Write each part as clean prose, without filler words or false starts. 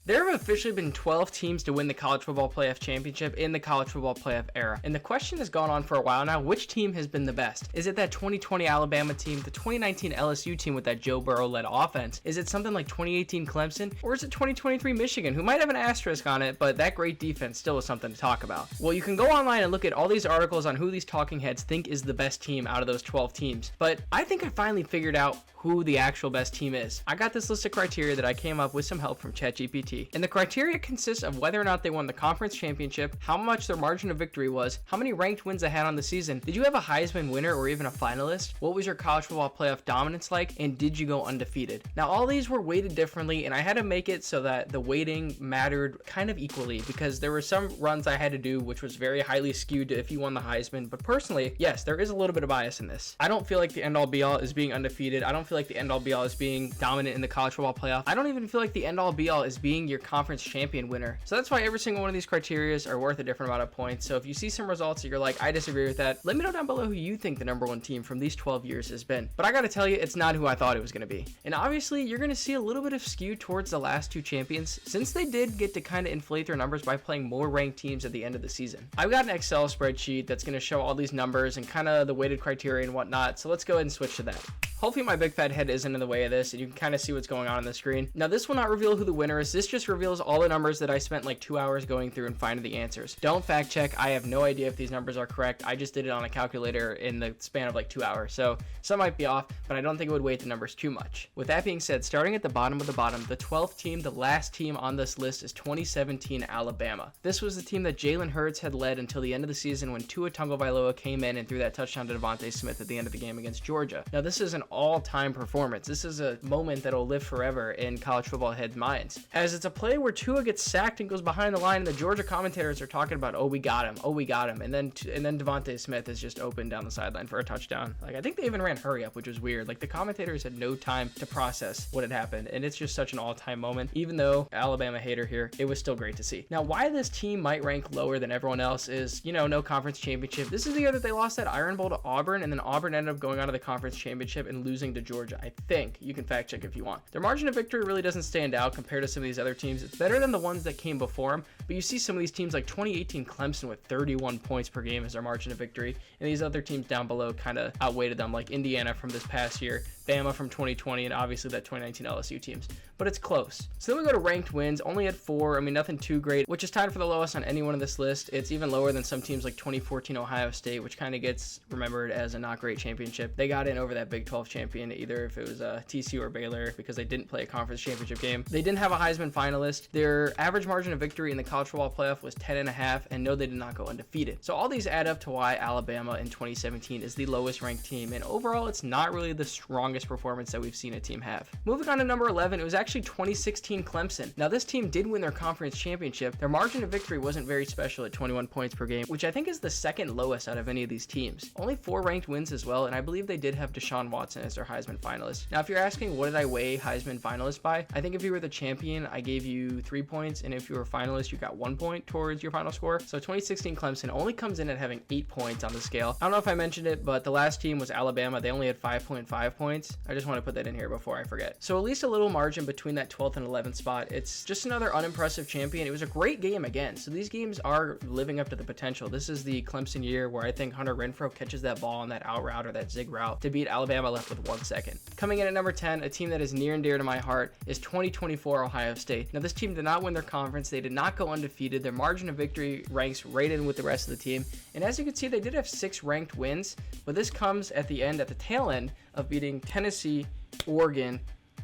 There have officially been 12 teams to win the College Football Playoff Championship in the College Football Playoff era. And the question has gone on for a while now, which team has been the best? Is it that 2020 Alabama team, the 2019 LSU team with that Joe Burrow-led offense? Is it something like 2018 Clemson? Or is it 2023 Michigan, who might have an asterisk on it, but that great defense still is something to talk about? Well, you can go online and look at all these articles on who these talking heads think is the best team out of those 12 teams. But I think I finally figured out who the actual best team is. I got this list of criteria that I came up with some help from ChatGPT. And the criteria consists of whether or not they won the conference championship, how much their margin of victory was, how many ranked wins they had on the season, did you have a Heisman winner or even a finalist, what was your college football playoff dominance like, and did you go undefeated? Now, all these were weighted differently, and I had to make it so that the weighting mattered kind of equally, because there were some runs I had to do which was very highly skewed to if you won the Heisman. But personally, yes, there is a little bit of bias in this. I don't feel like the end-all be-all is being undefeated. I don't feel like the end-all be-all is being dominant in the college football playoff. I don't even feel like the end-all be-all is being your conference champion winner. So that's why every single one of these criteria are worth a different amount of points. So if you see some results that you're like, I disagree with that, let me know down below who you think the number one team from these 12 years has been. But I gotta tell you, it's not who I thought it was gonna be. And obviously, you're gonna see a little bit of skew towards the last two champions, since they did get to kind of inflate their numbers by playing more ranked teams at the end of the season. I've got an Excel spreadsheet that's gonna show all these numbers and kind of the weighted criteria and whatnot. So let's go ahead and switch to that. Hopefully my big fat head isn't in the way of this and you can kind of see what's going on the screen. Now this will not reveal who the winner is. This just reveals all the numbers that I spent like 2 hours going through and finding the answers. Don't fact check. I have no idea if these numbers are correct. I just did it on a calculator in the span of like 2 hours. So some might be off, but I don't think it would weight the numbers too much. With that being said, starting at the bottom of the bottom, the 12th team, the last team on this list is 2017 Alabama. This was the team that Jalen Hurts had led until the end of the season when Tua Tagovailoa came in and threw that touchdown to Devontae Smith at the end of the game against Georgia. Now this is an all-time performance. This is a moment that will live forever in college football heads' minds, as it's a play where Tua gets sacked and goes behind the line and the Georgia commentators are talking about, oh, we got him, and then Devontae Smith is just open down the sideline for a touchdown. Like, I think they even ran hurry up, which was weird. Like, the commentators had no time to process what had happened, and it's just such an all-time moment. Even though Alabama hater here, it was still great to see. Now, why this team might rank lower than everyone else is, no conference championship. This is the year that they lost that Iron Bowl to Auburn, and then Auburn ended up going on to the conference championship and losing to Georgia. I think. You can fact check if you want. Their margin of victory really doesn't stand out compared to some of these other teams. It's better than the ones that came before them, but you see some of these teams like 2018 Clemson with 31 points per game as their margin of victory, and these other teams down below kind of outweighed them, like Indiana from this past year, Bama from 2020, and obviously that 2019 LSU teams. But it's close. So then we go to ranked wins, only at 4. I mean, nothing too great, which is tied for the lowest on any one of this list. It's even lower than some teams like 2014 Ohio State, which kind of gets remembered as a not great championship. They got in over that Big 12 champion, either if it was TCU or Baylor, because they didn't play a conference championship game. They didn't have a Heisman finalist. Their average margin of victory in the college football playoff was 10.5, and no, they did not go undefeated. So all these add up to why Alabama in 2017 is the lowest ranked team, and overall, it's not really the strongest performance that we've seen a team have. Moving on to number 11, it was actually 2016 Clemson. Now this team did win their conference championship. Their margin of victory wasn't very special at 21 points per game, which I think is the second lowest out of any of these teams. Only 4 ranked wins as well, and I believe they did have Deshaun Watson as their Heisman finalist. Now if you're asking what did I weigh Heisman finalist by, I think if you were the champion, I gave you 3 points, and if you were a finalist, you got 1 point towards your final score. So 2016 Clemson only comes in at having 8 points on the scale. I don't know if I mentioned it, but the last team was Alabama. They only had 5.5 points. I just want to put that in here before I forget. So at least a little margin between that 12th and 11th spot. It's just another unimpressive champion. It was a great game again. So these games are living up to the potential. This is the Clemson year where I think Hunter Renfrow catches that ball on that out route or that zig route to beat Alabama left with 1 second. Coming in at number 10, a team that is near and dear to my heart, is 2024 Ohio State. Now this team did not win their conference. They did not go undefeated. Their margin of victory ranks right in with the rest of the team. And as you can see, they did have 6 ranked wins, but this comes at the tail end of beating Tennessee, Oregon,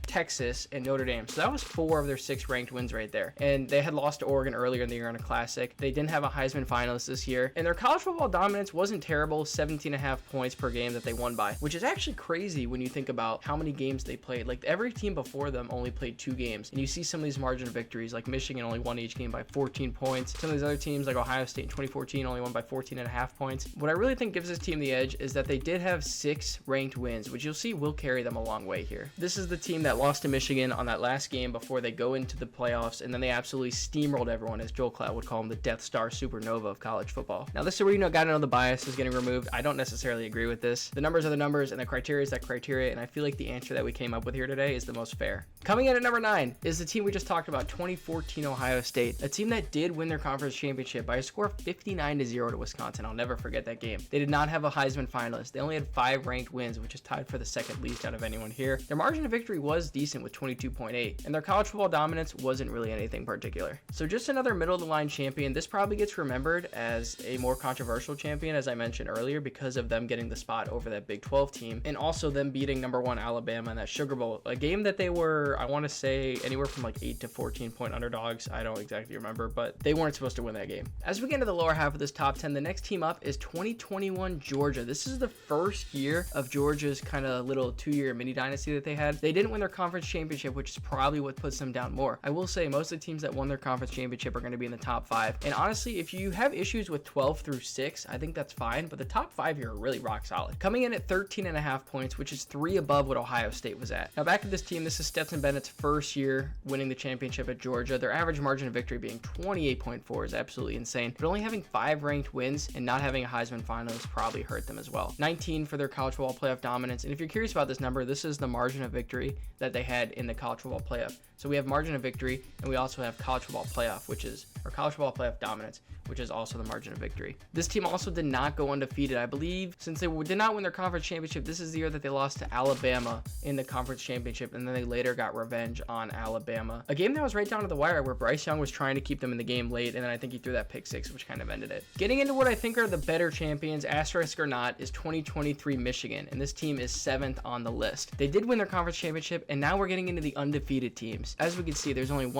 Texas, and Notre Dame. So that was 4 of their 6 ranked wins right there. And they had lost to Oregon earlier in the year in a classic. They didn't have a Heisman finalist this year. And their college football dominance wasn't terrible, 17.5 points per game that they won by, which is actually crazy when you think about how many games they played. Like every team before them only played 2 games. And you see some of these margin of victories, like Michigan only won each game by 14 points. Some of these other teams like Ohio State in 2014 only won by 14.5 points. What I really think gives this team the edge is that they did have 6 ranked wins, which you'll see will carry them a long way here. This is the team that that lost to Michigan on that last game before they go into the playoffs, and then they absolutely steamrolled everyone, as Joel Klatt would call them, the Death Star Supernova of college football. Now, this is where got to know the bias is getting removed. I don't necessarily agree with this. The numbers are the numbers, and the criteria is that criteria, and I feel like the answer that we came up with here today is the most fair. Coming in at number 9 is the team we just talked about, 2014 Ohio State, a team that did win their conference championship by a score of 59-0 to Wisconsin. I'll never forget that game. They did not have a Heisman finalist. They only had 5 ranked wins, which is tied for the second least out of anyone here. Their margin of victory was decent with 22.8, and their college football dominance wasn't really anything particular. So just another middle of the line champion. This probably gets remembered as a more controversial champion, as I mentioned earlier, because of them getting the spot over that Big 12 team, and also them beating number 1 Alabama in that Sugar Bowl, a game that they were, I want to say, anywhere from like 8 to 14 point underdogs. I don't exactly remember, but they weren't supposed to win that game. As we get into the lower half of this top 10, the next team up is 2021 Georgia. This is the first year of Georgia's kind of little 2-year mini dynasty that they had. They didn't win their conference championship, which is probably what puts them down more. I will say most of the teams that won their conference championship are going to be in the top 5. And honestly, if you have issues with 12 through 6, I think that's fine, but the top 5 here are really rock solid. Coming in at 13.5 points, which is 3 above what Ohio State was at. Now back to this team, this is Stetson Bennett's first year winning the championship at Georgia. Their average margin of victory being 28.4 is absolutely insane, but only having 5 ranked wins and not having a Heisman finalist probably hurt them as well. 19 for their college football playoff dominance, and if you're curious about this number, this is the margin of victory that they had in the college football playoff. So we have margin of victory, and we also have college football playoff, which is, or college football playoff dominance, which is also the margin of victory. This team also did not go undefeated. I believe since they did not win their conference championship, this is the year that they lost to Alabama in the conference championship, and then they later got revenge on Alabama. A game that was right down to the wire where Bryce Young was trying to keep them in the game late, and then I think he threw that pick 6, which kind of ended it. Getting into what I think are the better champions, asterisk or not, is 2023 Michigan, and this team is 7th on the list. They did win their conference championship, and now we're getting into the undefeated teams. As we can see, there's only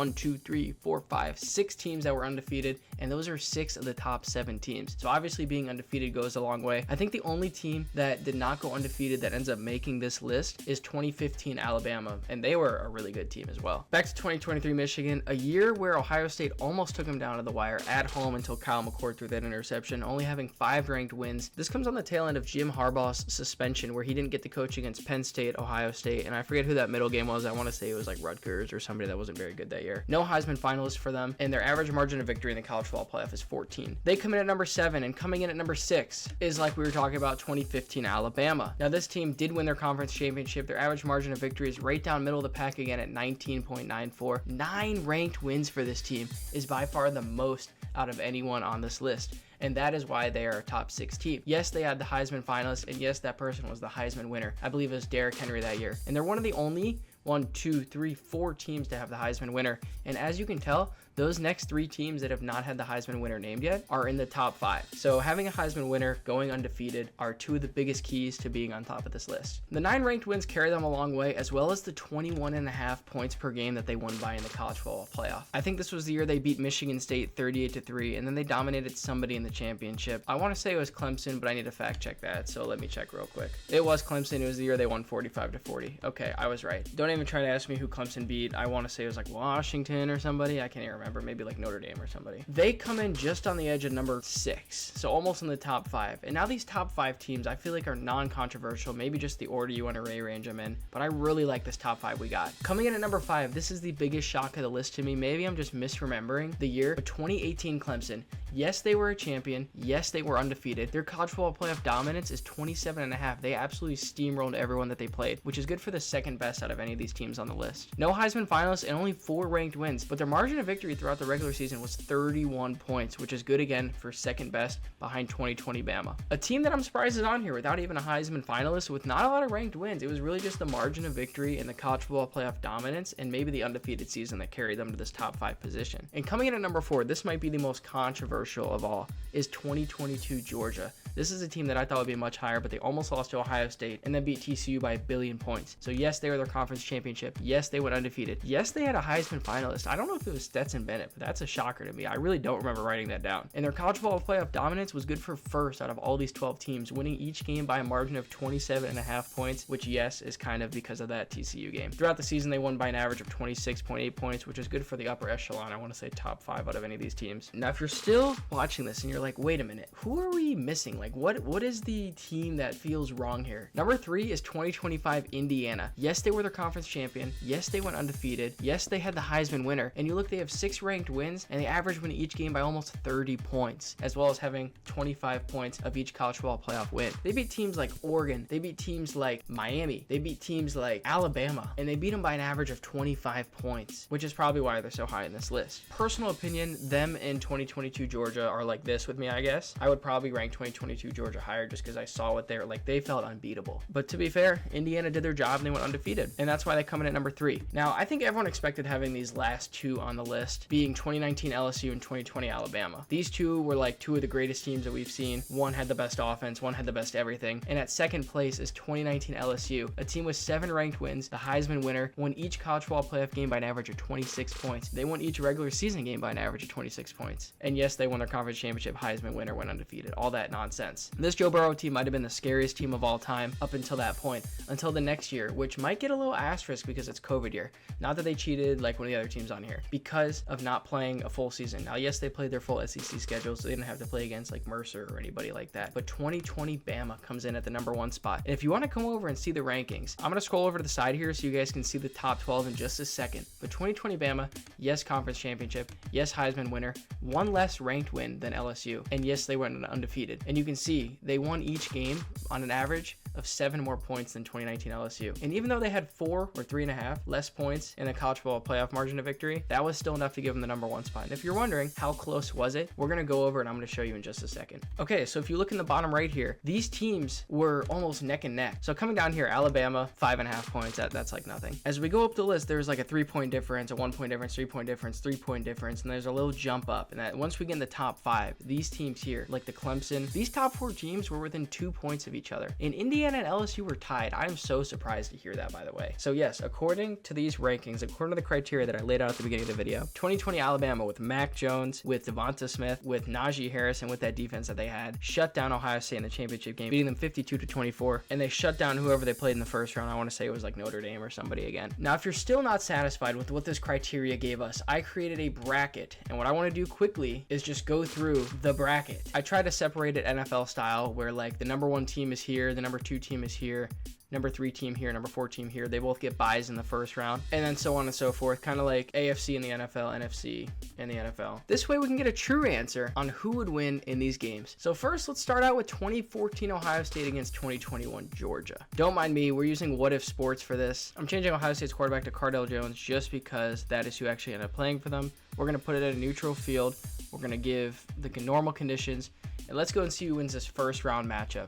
6 teams that were undefeated, and those are 6 of the top 7 teams. So obviously being undefeated goes a long way. I think the only team that did not go undefeated that ends up making this list is 2015 Alabama, and they were a really good team as well. Back to 2023 Michigan, a year where Ohio State almost took them down to the wire at home until Kyle McCord threw that interception, only having 5 ranked wins. This comes on the tail end of Jim Harbaugh's suspension, where he didn't get to coach against Penn State, Ohio State, and I forget who that middle game was. I want to say it was like Rutgers or somebody that wasn't very good that year. No Heisman finalist for them, and their average margin of victory in the college football playoff is 14. They come in at number 7, and coming in at number 6 is, like we were talking about, 2015 Alabama. Now this team did win their conference championship. Their average margin of victory is right down middle of the pack again at 19.94. 9 ranked wins for this team is by far the most out of anyone on this list, and that is why they are a top 6 team. Yes, they had the Heisman finalist, and yes, that person was the Heisman winner. I believe it was Derrick Henry that year, and they're one of the only 4 teams to have the Heisman winner. And as you can tell, those next 3 teams that have not had the Heisman winner named yet are in the top 5. So having a Heisman winner going undefeated are 2 of the biggest keys to being on top of this list. The 9 ranked wins carry them a long way, as well as the 21.5 points per game that they won by in the college football playoff. I think this was the year they beat Michigan State 38-3, and then they dominated somebody in the championship. I want to say it was Clemson, but I need to fact check that, so let me check real quick. It was Clemson. It was the year they won 45-40. Okay, I was right. Don't even try to ask me who Clemson beat. I want to say it was like Washington or somebody. I can't even remember. Maybe like Notre Dame or somebody. They come in just on the edge of number 6, so almost in the top 5. And now these top 5 teams I feel like are non-controversial, maybe just the order you want to rearrange them in, but I really like this top 5 we got. Coming in at number 5, this is the biggest shock of the list to me. Maybe I'm just misremembering the year, but 2018 Clemson. Yes, they were a champion. Yes, they were undefeated. Their college football playoff dominance is 27.5. They absolutely steamrolled everyone that they played, which is good for the second best out of any of these teams on the list. No Heisman finalists and only 4 ranked wins, but their margin of victory throughout the regular season was 31 points, which is good again for second best behind 2020 Bama. A team that I'm surprised is on here without even a Heisman finalist with not a lot of ranked wins. It was really just the margin of victory and the college football playoff dominance and maybe the undefeated season that carried them to this top 5 position. And coming in at number 4, this might be the most controversial of all, is 2022 Georgia. This is a team that I thought would be much higher, but they almost lost to Ohio State and then beat TCU by 1 billion points. So yes, they were their conference championship. Yes, they went undefeated. Yes, they had a Heisman finalist. I don't know if it was Stetson Bennett, but that's a shocker to me. I really don't remember writing that down. And their college football playoff dominance was good for first out of all these 12 teams, winning each game by a margin of 27.5 points, which yes, is kind of because of that TCU game. Throughout the season, they won by an average of 26.8 points, which is good for the upper echelon. I want to say top 5 out of any of these teams. Now, if you're still watching this and you're like, wait a minute, who are we missing? Like, what is the team that feels wrong here? Number 3 is 2025 Indiana. Yes, they were their conference champion. Yes, they went undefeated. Yes, they had the Heisman winner. And you look, they have 6 ranked wins, and they average win each game by almost 30 points, as well as having 25 points of each college football playoff win. They beat teams like Oregon. They beat teams like Miami. They beat teams like Alabama, and they beat them by an average of 25 points, which is probably why they're so high in this list. Personal opinion, them in 2022 Georgia are like this with me, I guess. I would probably rank 2022 Georgia higher just because I saw what they're like. They felt unbeatable. But to be fair, Indiana did their job and they went undefeated, and that's why they come in at number 3. Now, I think everyone expected having these last 2 on the list being 2019 LSU and 2020 Alabama. These 2 were like 2 of the greatest teams that we've seen. One had the best offense, one had the best everything. And at second place is 2019 LSU, a team with 7 ranked wins, the Heisman winner, won each college football playoff game by an average of 26 points. They won each regular season game by an average of 26 points. And yes, they won their conference championship. Heisman winner went undefeated. All that nonsense. This Joe Burrow team might have been the scariest team of all time up until that point, until the next year, which might get a little asterisk because it's COVID year. Not that they cheated like one of the other teams on here, because of not playing a full season. Now, yes, they played their full SEC schedule, so they didn't have to play against like Mercer or anybody like that. But 2020 Bama comes in at the number 1 spot. And if you want to come over and see the rankings, I'm going to scroll over to the side here so you guys can see the top 12 in just a second. But 2020 Bama, yes, conference championship, yes, Heisman winner, 1 less ranked win than LSU, and yes, they went undefeated. And you can see they won each game on an average of 7 more points than 2019 LSU. And even though they had 4 or 3.5 less points in the college football playoff margin of victory, that was still enough to give them the number 1 spot. And if you're wondering how close was it, we're going to go over and I'm going to show you in just a second. Okay, so if you look in the bottom right here, these teams were almost neck and neck. So coming down here, Alabama, 5.5 points, that's like nothing. As we go up the list, there's like a 3-point difference, a 1-point difference, 3-point difference, 3-point difference, and there's a little jump up. And that once we get in the top 5, these teams here, like the Clemson, these top 4 teams were within 2 points of each other. And Indiana and LSU were tied. I am so surprised to hear that, by the way. So yes, according to these rankings, according to the criteria that I laid out at the beginning of the video, 2020 Alabama with Mac Jones, with Devonta Smith, with Najee Harris, and with that defense that they had, shut down Ohio State in the championship game, beating them 52-24, and they shut down whoever they played in the first round. I want to say it was like Notre Dame or somebody again. Now, if you're still not satisfied with what this criteria gave us, I created a bracket, and what I want to do quickly is just go through the bracket. I tried to separate it NFL style, where like the number 1 team is here, the number 2 team is here, number 3 team here, number 4 team here. They both get buys in the first round, and then so on and so forth, kind of like AFC in the NFL, NFC in the NFL. This way we can get a true answer on who would win in these games. So first, let's start out with 2014 Ohio State against 2021 Georgia. Don't mind me, we're using What If Sports for this. I'm changing Ohio State's quarterback to Cardale Jones just because that is who actually ended up playing for them. We're going to put it at a neutral field. We're going to give the normal conditions, and let's go and see who wins this first round matchup.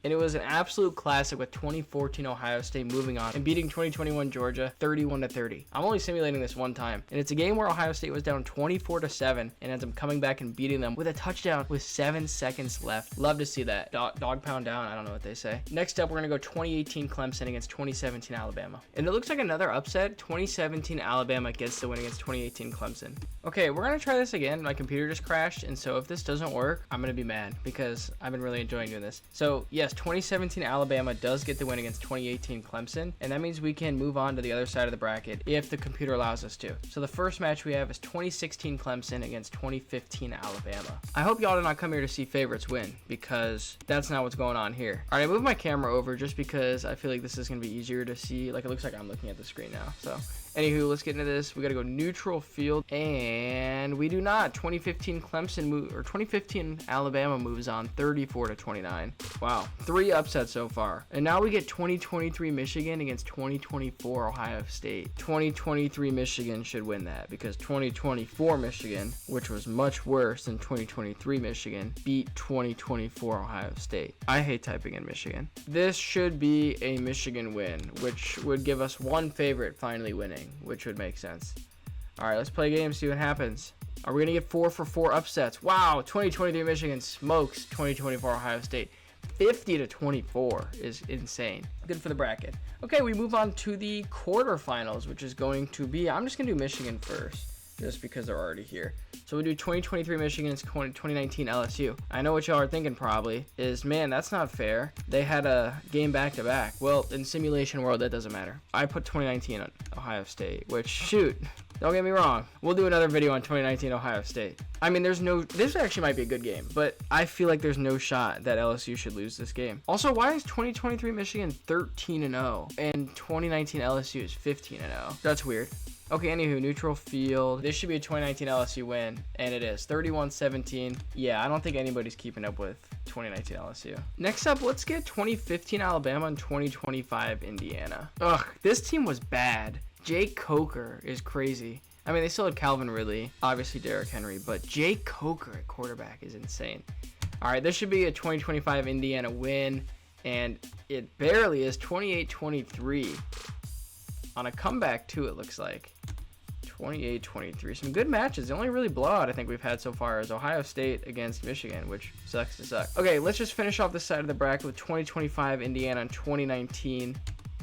And it was an absolute classic with 2014 Ohio State moving on and beating 2021 Georgia 31-30. I'm only simulating this one time, and it's a game where Ohio State was down 24-7 and ends up coming back and beating them with a touchdown with 7 seconds left. Love to see that. Dog pound down, I don't know what they say. Next up, we're going to go 2018 Clemson against 2017 Alabama. And it looks like another upset. 2017 Alabama gets the win against 2018 Clemson. Okay, we're going to try this again. My computer just crashed, and so if this doesn't work, I'm going to be mad because I've been really enjoying doing this. So yes, 2017 Alabama does get the win against 2018 Clemson, and that means we can move on to the other side of the bracket if the computer allows us to. So the first match we have is 2016 Clemson against 2015 Alabama. I hope y'all did not come here to see favorites win, because that's not what's going on here. All right, I moved my camera over just because I feel like this is going to be easier to see. Like, it looks like I'm looking at the screen now. So anywho, let's get into this. We got to go neutral field, and we do not. 2015 Clemson 2015 Alabama moves on 34-29. Wow, 3 upsets so far. And now we get 2023 Michigan against 2024 Ohio State. 2023 Michigan should win that because 2024 Michigan, which was much worse than 2023 Michigan, beat 2024 Ohio State. I hate typing in Michigan. This should be a Michigan win, which would give us one favorite finally winning, which would make sense. All right, let's play a game, see what happens. Are we going to get 4 for 4 upsets? Wow, 2023 Michigan smokes 2024 Ohio State. 50-24 is insane. Good for the bracket. Okay, we move on to the quarterfinals, which is going to be, I'm just going to do Michigan first, just because they're already here. So we do 2023 Michigan and 2019 LSU. I know what y'all are thinking probably is, man, that's not fair. They had a game back-to-back. Well, in simulation world, that doesn't matter. I put 2019 on Ohio State, which, shoot, Don't get me wrong. We'll do another video on 2019 Ohio State. I mean, this actually might be a good game, but I feel like there's no shot that LSU should lose this game. Also, why is 2023 Michigan 13-0 and 2019 LSU is 15-0? That's weird. Okay, anywho, neutral field. This should be a 2019 LSU win, and it is 31-17. Yeah, I don't think anybody's keeping up with 2019 LSU. Next up, let's get 2015 Alabama and 2025 Indiana. Ugh, this team was bad. Jake Coker is crazy. I mean, they still had Calvin Ridley, obviously Derrick Henry, but Jake Coker at quarterback is insane. All right, this should be a 2025 Indiana win, and it barely is 28-23 on a comeback too, it looks like. 28-23. Some good matches. The only really blowout I think we've had so far is Ohio State against Michigan, which sucks to suck. Okay, let's just finish off this side of the bracket with 2025 Indiana and 2019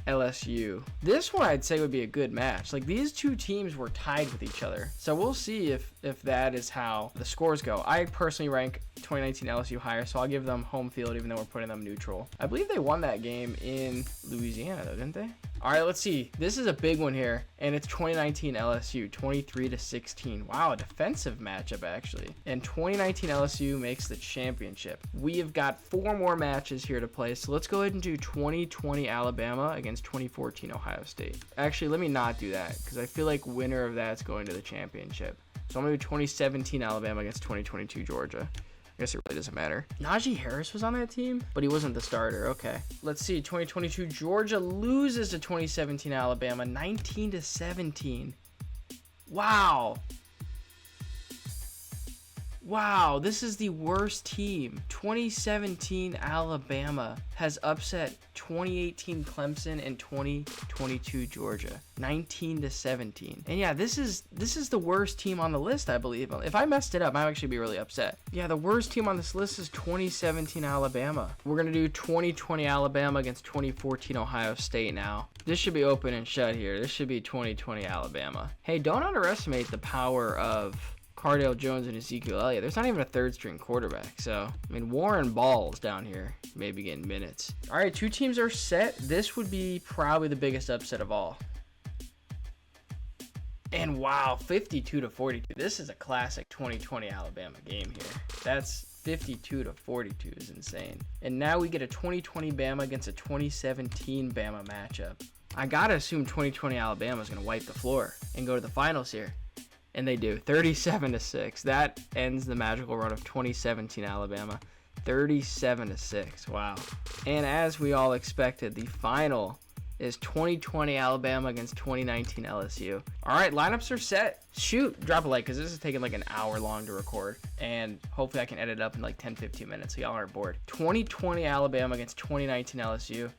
LSU. This one I'd say would be a good match. Like, these two teams were tied with each other, so we'll see if that is how the scores go. I personally rank 2019 LSU higher, so I'll give them home field even though we're putting them neutral. I believe they won that game in Louisiana though, didn't they? All right, let's see. This is a big one here, and it's 2019 LSU, 23-16. Wow, a defensive matchup actually. And 2019 LSU makes the championship. We have got 4 more matches here to play, so let's go ahead and do 2020 Alabama against 2014 Ohio State. Actually, let me not do that because I feel like winner of that's going to the championship. So I'm going to do 2017 Alabama against 2022 Georgia. I guess it really doesn't matter. Najee Harris was on that team, but he wasn't the starter. Okay. Let's see. 2022 Georgia loses to 2017 Alabama 19-17. Wow. Wow, this is the worst team. 2017 Alabama has upset 2018 Clemson and 2022 Georgia, 19-17. And yeah, this is the worst team on the list, I believe. If I messed it up, I'd actually be really upset. Yeah, the worst team on this list is 2017 Alabama. We're gonna do 2020 Alabama against 2014 Ohio State now. This should be open and shut here. This should be 2020 Alabama. Hey, don't underestimate the power of Cardale Jones and Ezekiel Elliott. There's not even a third string quarterback. So, I mean, Warren Ball's down here, maybe getting minutes. All right, 2 teams are set. This would be probably the biggest upset of all. And wow, 52-42. This is a classic 2020 Alabama game here. That's 52-42 is insane. And now we get a 2020 Bama against a 2017 Bama matchup. I gotta assume 2020 Alabama is gonna wipe the floor and go to the finals here. And they do, 37-6. That ends the magical run of 2017 Alabama, 37-6. Wow. And as we all expected, the final is 2020 Alabama against 2019 LSU. All right, lineups are set. Shoot, drop a like because this is taking like an hour long to record. And hopefully I can edit it up in like 10-15 minutes so y'all aren't bored. 2020 Alabama against 2019 LSU.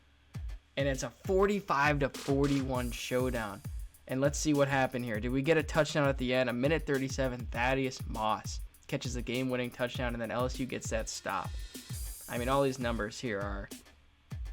And it's a 45-41 showdown. And let's see what happened here. Did we get a touchdown at the end? A minute 37, Thaddeus Moss catches the game-winning touchdown, and then LSU gets that stop. I mean, all these numbers here are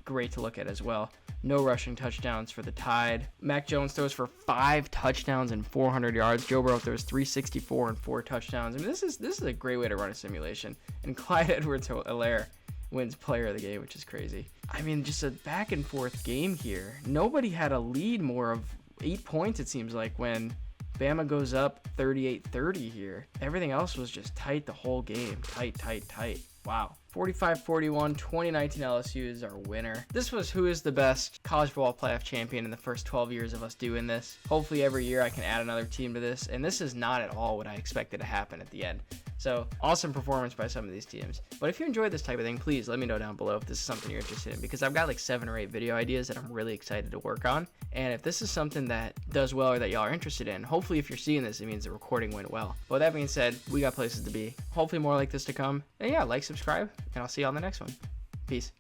great to look at as well. No rushing touchdowns for the Tide. Mac Jones throws for 5 touchdowns and 400 yards. Joe Burrow throws 364 and 4 touchdowns. I mean, this is a great way to run a simulation. And Clyde Edwards-Helaire wins player of the game, which is crazy. I mean, just a back-and-forth game here. Nobody had a lead more of 8 points, it seems like, when Bama goes up 38-30 here. Everything else was just tight the whole game. Tight. Wow. 45-41, 2019 LSU is our winner. This was who is the best college football playoff champion in the first 12 years of us doing this. Hopefully every year I can add another team to this, and this is not at all what I expected to happen at the end. So, awesome performance by some of these teams. But if you enjoyed this type of thing, please let me know down below if this is something you're interested in, because I've got like 7 or 8 video ideas that I'm really excited to work on. And if this is something that does well or that y'all are interested in, hopefully if you're seeing this, it means the recording went well. But with that being said, we got places to be. Hopefully more like this to come. And yeah, like, subscribe, and I'll see you on the next one. Peace.